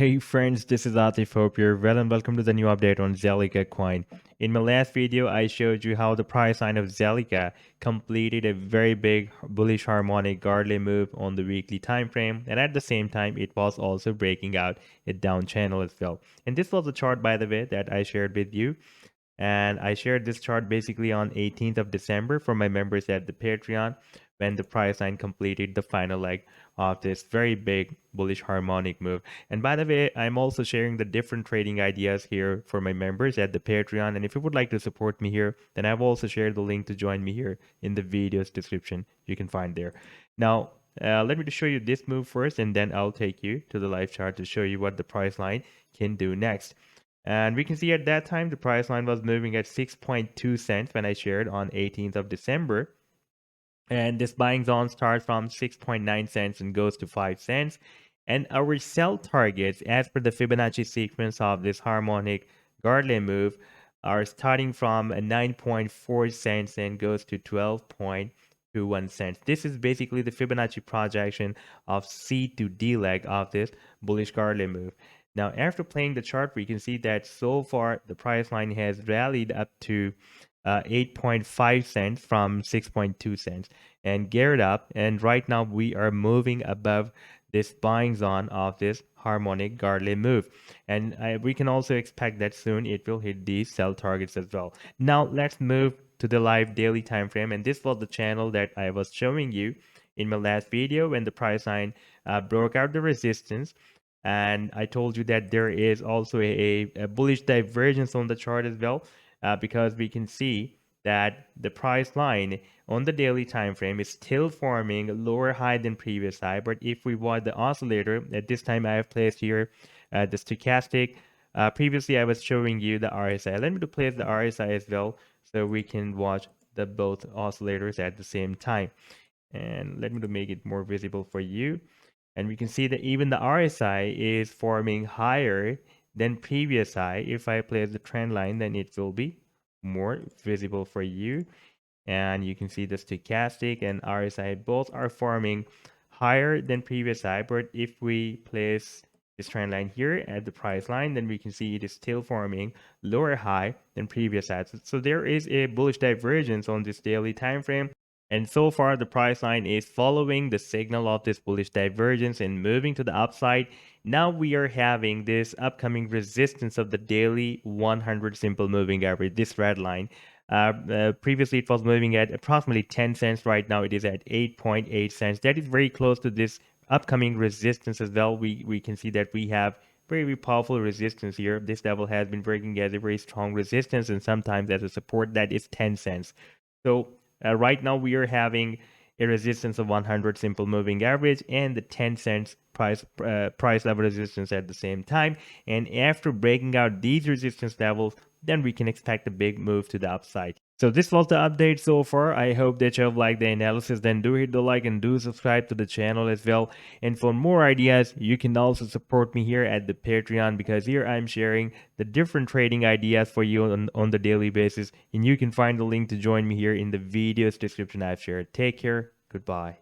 Hey friends, this is Atif. Hope you're well and welcome to the new update on Zilliqa coin. In my last video, I showed you how the price line of Zilliqa completed a very big bullish harmonic Gartley move on the weekly time frame, and at the same time, it was also breaking out a down channel as well. And this was a chart, by the way, that I shared with you. And I shared this chart basically on 18th of December for my members at the Patreon when the price line completed the final leg of this very big bullish harmonic move. And by the way, I'm also sharing the different trading ideas here for my members at the Patreon. And if you would like to support me here, then I've also shared the link to join me here in the video's description. You can find there. Now, let me just show you this move first, and then I'll take you to the live chart to show you what the price line can do next. And we can see at that time the price line was moving at 6.2 cents when I shared on 18th of December. And this buying zone starts from 6.9 cents and goes to 5 cents. And our sell targets, as per the Fibonacci sequence of this harmonic Gartley move, are starting from 9.4 cents and goes to 12.21 cents. This is basically the Fibonacci projection of C to D leg of this bullish Gartley move. Now, after playing the chart, we can see that so far the price line has rallied up to 8.5 cents from 6.2 cents and geared up. And right now we are moving above this buying zone of this harmonic Gartley move. And we can also expect that soon it will hit these sell targets as well. Now let's move to the live daily time frame. And this was the channel that I was showing you in my last video when the price line broke out the resistance. And I told you that there is also a bullish divergence on the chart as well, because we can see that the price line on the daily time frame is still forming a lower high than previous high. But if we watch the oscillator, at this time I have placed here the stochastic. Previously I was showing you the RSI. Let me place the RSI as well so we can watch the both oscillators at the same time. And let me make it more visible for you. And we can see that even the RSI is forming higher than previous high. If I place the trend line, then it will be more visible for you. And you can see the stochastic and RSI both are forming higher than previous high. But if we place this trend line here at the price line, then we can see it is still forming lower high than previous high. So there is a bullish divergence on this daily time frame. And so far, the price line is following the signal of this bullish divergence and moving to the upside. Now we are having this upcoming resistance of the daily 100 simple moving average, this red line. Previously, it was moving at approximately 10 cents. Right now, it is at 8.8 cents. That is very close to this upcoming resistance as well. We can see that we have very powerful resistance here. This level has been breaking as a very strong resistance and sometimes as a support that is 10 cents. So right now we are having a resistance of 100 simple moving average and the 10 cents price level resistance at the same time. And after breaking out these resistance levels, then we can expect a big move to the upside. So this was the update so far. I hope that you have liked the analysis. Then do hit the like and do subscribe to the channel as well. And for more ideas, you can also support me here at the Patreon, because here I'm sharing the different trading ideas for you on the daily basis. And you can find the link to join me here in the video's description I've shared. Take care. Goodbye.